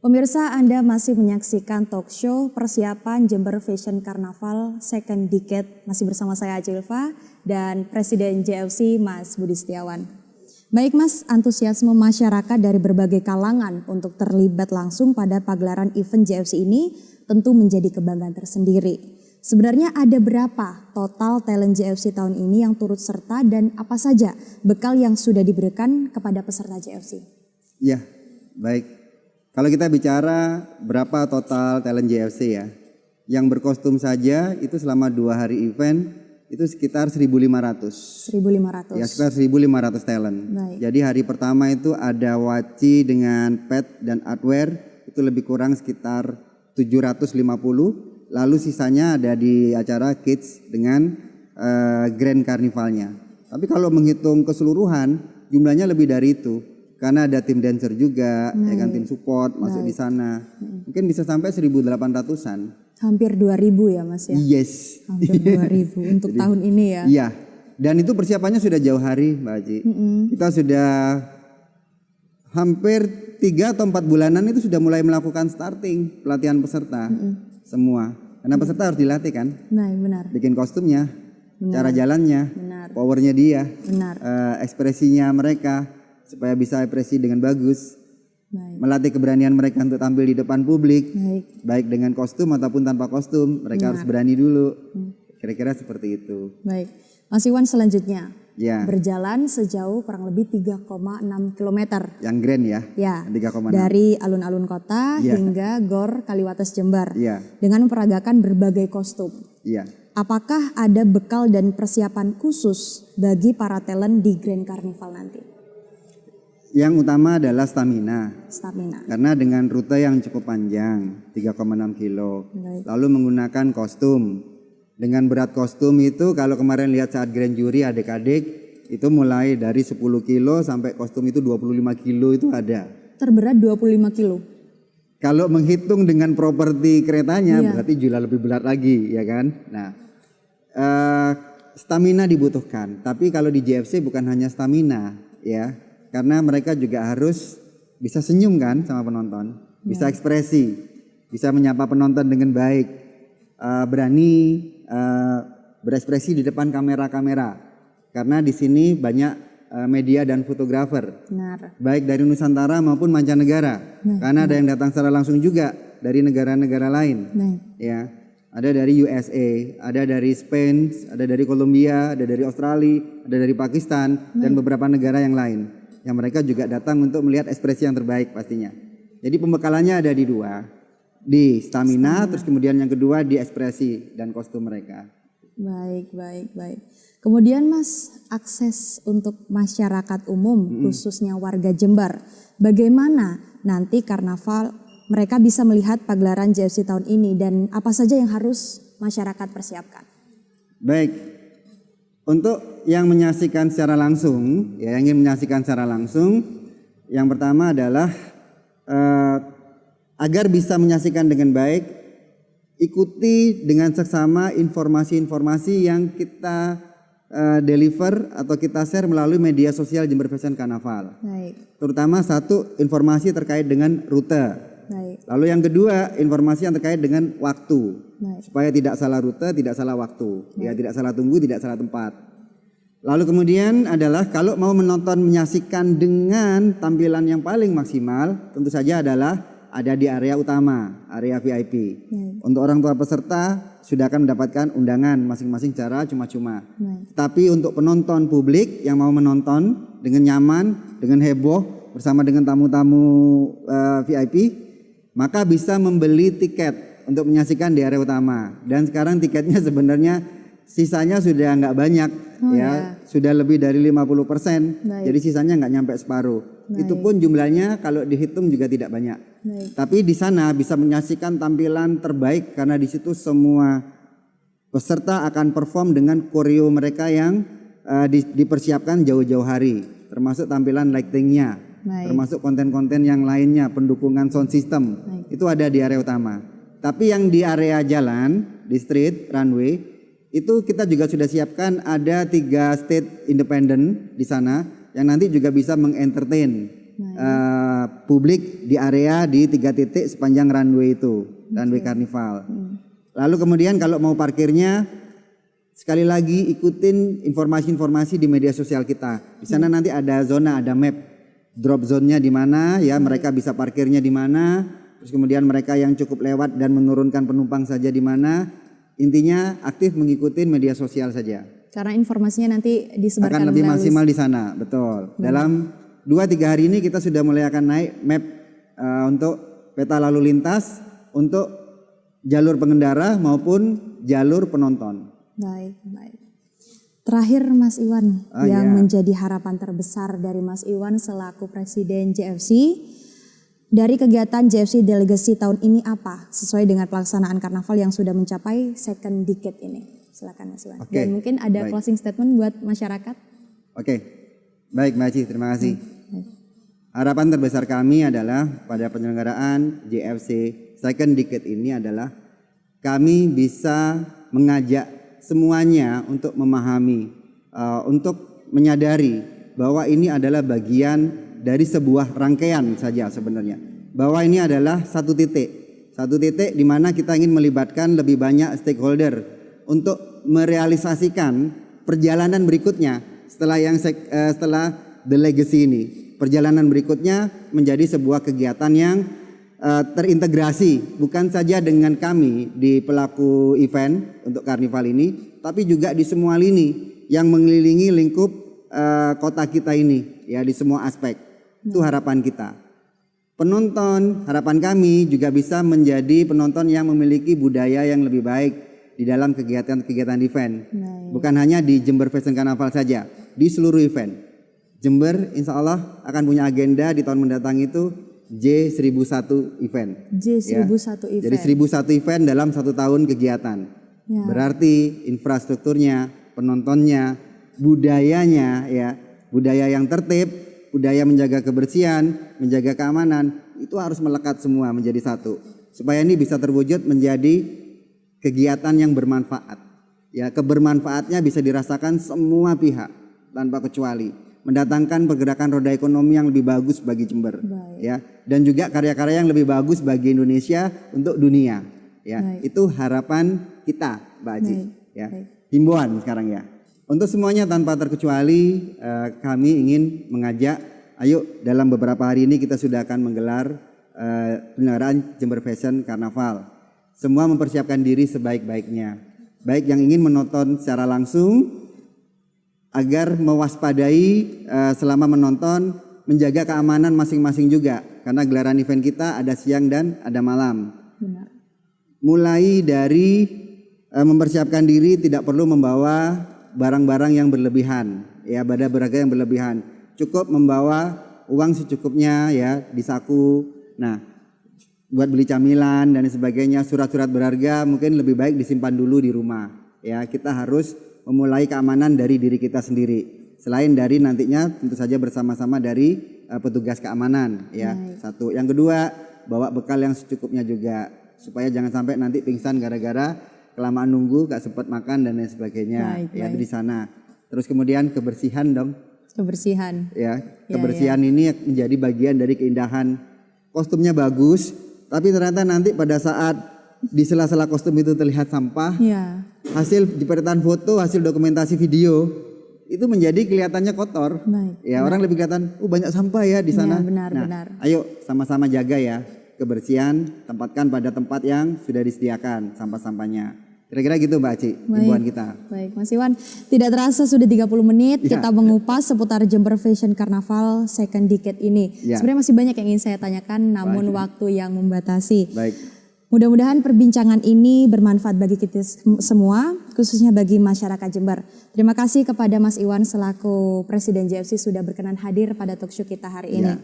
Pemirsa, Anda masih menyaksikan talk show persiapan Jember Fashion Carnaval Second Decade. Masih bersama saya Acilva dan Presiden JFC Mas Budi Setiawan. Baik Mas, antusiasme masyarakat dari berbagai kalangan untuk terlibat langsung pada pagelaran event JFC ini tentu menjadi kebanggaan tersendiri. Sebenarnya ada berapa total talent JFC tahun ini yang turut serta dan apa saja bekal yang sudah diberikan kepada peserta JFC? Ya, baik. Kalau kita bicara berapa total talent JFC ya, yang berkostum saja itu selama 2 hari event itu sekitar 1.500. 1.500. Ya, sekitar 1.500 talent. Baik. Jadi hari pertama itu ada Waci dengan pet dan artwear itu lebih kurang sekitar 750. Lalu sisanya ada di acara Kids dengan Grand Carnivalnya. Tapi kalau menghitung keseluruhan jumlahnya lebih dari itu. Karena ada tim dancer juga, ya kan, tim support masuk di sana. Mungkin bisa sampai 1.800-an. Hampir 2.000 ya Mas ya? Yes. Hampir 2.000 untuk Jadi, tahun ini ya? Iya. Dan itu persiapannya sudah jauh hari Mbak Aji. Kita sudah hampir 3 atau 4 bulanan itu sudah mulai melakukan starting pelatihan peserta. Semua. Karena peserta harus dilatih kan? Nah, benar. Bikin kostumnya, cara jalannya, Benar. powernya dia, Benar. ekspresinya mereka. Supaya bisa ekspresi dengan bagus, Baik. melatih keberanian mereka untuk tampil di depan publik, Baik. baik dengan kostum ataupun tanpa kostum, mereka harus berani dulu, kira-kira seperti itu. Baik. Mas Iwan, selanjutnya Ya, berjalan sejauh kurang lebih 3,6 km. yang grand ya, Ya, 3,6. dari alun-alun kota Ya. hingga Gor Kaliwates Jember Ya, dengan memperagakan berbagai kostum. ya. Apakah ada bekal dan persiapan khusus bagi para talent di Grand Carnival nanti? Yang utama adalah stamina, Stamina. karena dengan rute yang cukup panjang, 3,6 kilo, Baik. lalu menggunakan kostum. Dengan berat kostum itu kalau kemarin lihat saat grand jury adik-adik, itu mulai dari 10 kilo sampai kostum itu 25 kilo itu ada. Terberat 25 kilo. Kalau menghitung dengan properti keretanya Iya. berarti jumlah lebih berat lagi, ya kan? Nah, stamina dibutuhkan. Tapi kalau di JFC bukan hanya stamina, ya, karena mereka juga harus bisa senyum kan sama penonton, bisa ekspresi, bisa menyapa penonton dengan baik, berani berekspresi di depan kamera-kamera. Karena di sini banyak media dan fotografer. Benar. Baik dari Nusantara maupun mancanegara, karena ada yang datang secara langsung juga dari negara-negara lain, Baik. ya, ada dari USA, ada dari Spain, ada dari Kolombia, ada dari Australia, ada dari Pakistan dan beberapa negara yang lain, yang mereka juga datang untuk melihat ekspresi yang terbaik pastinya. Jadi pembekalannya ada di 2, di stamina, terus kemudian yang kedua di ekspresi dan kostum mereka. Baik, baik, baik. Kemudian Mas, akses untuk masyarakat umum, khususnya warga Jember, bagaimana nanti karnaval mereka bisa melihat pagelaran JFC tahun ini dan apa saja yang harus masyarakat persiapkan? Baik, untuk yang menyaksikan secara langsung, ya, yang ingin menyaksikan secara langsung, yang pertama adalah agar bisa menyaksikan dengan baik, ikuti dengan seksama informasi-informasi yang kita deliver atau kita share melalui media sosial Jember Fashion Carnaval. Baik, Terutama satu, informasi terkait dengan rute. baik, Lalu yang kedua, informasi yang terkait dengan waktu. baik. Supaya tidak salah rute, tidak salah waktu, ya, tidak salah tunggu, tidak salah tempat. Lalu kemudian adalah kalau mau menonton menyaksikan dengan tampilan yang paling maksimal, tentu saja adalah ada di area utama, area VIP. Untuk orang tua peserta sudah akan mendapatkan undangan masing-masing secara cuma-cuma. Tapi untuk penonton publik yang mau menonton dengan nyaman, dengan heboh bersama dengan tamu-tamu VIP, maka bisa membeli tiket untuk menyaksikan di area utama. Dan sekarang tiketnya sebenarnya sisanya sudah nggak banyak, sudah lebih dari 50%. Jadi sisanya nggak nyampe separuh. Itu pun jumlahnya kalau dihitung juga tidak banyak. Tapi di sana bisa menyaksikan tampilan terbaik karena di situ semua peserta akan perform dengan koreo mereka yang dipersiapkan jauh-jauh hari, termasuk tampilan lightingnya, termasuk konten-konten yang lainnya, pendukungan sound system, itu ada di area utama. Tapi yang di area jalan, di street, runway, itu kita juga sudah siapkan ada 3 stage independent di sana yang nanti juga bisa mengentertain publik di area di 3 titik sepanjang runway itu, runway karnival. Lalu kemudian kalau mau parkirnya, sekali lagi ikutin informasi-informasi di media sosial kita. Di sana nanti ada zona, ada map, drop zone-nya di mana, ya mereka bisa parkirnya di mana. Terus kemudian mereka yang cukup lewat dan menurunkan penumpang saja di mana. Intinya aktif mengikuti media sosial saja. Karena informasinya nanti disebarkan Akan lebih maksimal di sana, betul. Dalam 2-3 hari ini kita sudah mulai akan naik map untuk peta lalu lintas untuk jalur pengendara maupun jalur penonton. Baik. Terakhir Mas Iwan, yang menjadi harapan terbesar dari Mas Iwan selaku Presiden JFC dari kegiatan JFC Delegasi tahun ini apa? Sesuai dengan pelaksanaan karnaval yang sudah mencapai second decade ini. Silakan Mas Iwan. Dan mungkin ada closing statement buat masyarakat. Baik Mbak Aci, terima kasih. Harapan terbesar kami adalah pada penyelenggaraan JFC second decade ini adalah kami bisa mengajak semuanya untuk memahami, untuk menyadari bahwa ini adalah bagian dari sebuah rangkaian saja sebenarnya. Bahwa ini adalah satu titik di mana kita ingin melibatkan lebih banyak stakeholder untuk merealisasikan perjalanan berikutnya setelah The Legacy ini. Perjalanan berikutnya menjadi sebuah kegiatan yang terintegrasi bukan saja dengan kami di pelaku event untuk karnival ini, tapi juga di semua lini yang mengelilingi lingkup kota kita ini, ya, di semua aspek. Itu harapan kita. Penonton, harapan kami juga bisa menjadi penonton yang memiliki budaya yang lebih baik di dalam kegiatan-kegiatan event. Bukan hanya di Jember Fashion Carnaval saja, di seluruh event. Jember insya Allah akan punya agenda di tahun mendatang itu J1001 event. J1001 event. Jadi 1001 event dalam 1 tahun kegiatan. Berarti infrastrukturnya, penontonnya, budayanya, ya, budaya yang tertib, budaya menjaga kebersihan, menjaga keamanan, itu harus melekat semua menjadi satu. Supaya ini bisa terwujud menjadi kegiatan yang bermanfaat. Ya, kebermanfaatnya bisa dirasakan semua pihak tanpa kecuali. Mendatangkan pergerakan roda ekonomi yang lebih bagus bagi Jember, ya, dan juga karya-karya yang lebih bagus bagi Indonesia untuk dunia, ya. Itu harapan kita, Mbak Aci, ya. Himbauan sekarang ya. Untuk semuanya tanpa terkecuali kami ingin mengajak, ayo dalam beberapa hari ini kita sudah akan menggelar penyelenggaraan Jember Fashion Carnaval. Semua mempersiapkan diri sebaik-baiknya, baik yang ingin menonton secara langsung, agar mewaspadai selama menonton, menjaga keamanan masing-masing juga. Karena gelaran event kita ada siang dan ada malam. Benar. Mulai dari mempersiapkan diri tidak perlu membawa barang-barang yang berlebihan. Ya, barang-barang yang berlebihan. Cukup membawa uang secukupnya, ya, di saku. Nah, buat beli camilan dan sebagainya, surat-surat berharga mungkin lebih baik disimpan dulu di rumah. Ya, kita harus memulai keamanan dari diri kita sendiri. Selain dari nantinya tentu saja bersama-sama dari petugas keamanan, ya. Satu. Yang kedua, bawa bekal yang secukupnya juga supaya jangan sampai nanti pingsan gara-gara kelamaan nunggu, gak sempat makan dan lain sebagainya. Ya, di sana. Terus kemudian kebersihan dong. Kebersihan. Ya, kebersihan ini menjadi bagian dari keindahan. Kostumnya bagus, tapi ternyata nanti pada saat di sela-sela kostum itu terlihat sampah. Hasil jepretan foto, hasil dokumentasi video itu menjadi kelihatannya kotor. Orang lebih kelihatan, banyak sampah ya di sana. Benar. Ayo sama-sama jaga ya kebersihan, tempatkan pada tempat yang sudah disediakan sampah-sampahnya. Kira-kira gitu Mbak Aci, himbauan kita. Baik Mas Iwan, tidak terasa sudah 30 menit kita mengupas seputar Jember Fashion Carnaval second decade ini. Sebenarnya masih banyak yang ingin saya tanyakan, namun waktu yang membatasi. Baik. Mudah-mudahan perbincangan ini bermanfaat bagi kita semua, khususnya bagi masyarakat Jember. Terima kasih kepada Mas Iwan selaku Presiden JFC sudah berkenan hadir pada talkshow kita hari ini.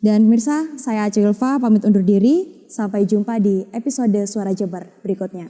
Dan pemirsa, saya Aci Ulfa pamit undur diri. Sampai jumpa di episode Suara Jember berikutnya.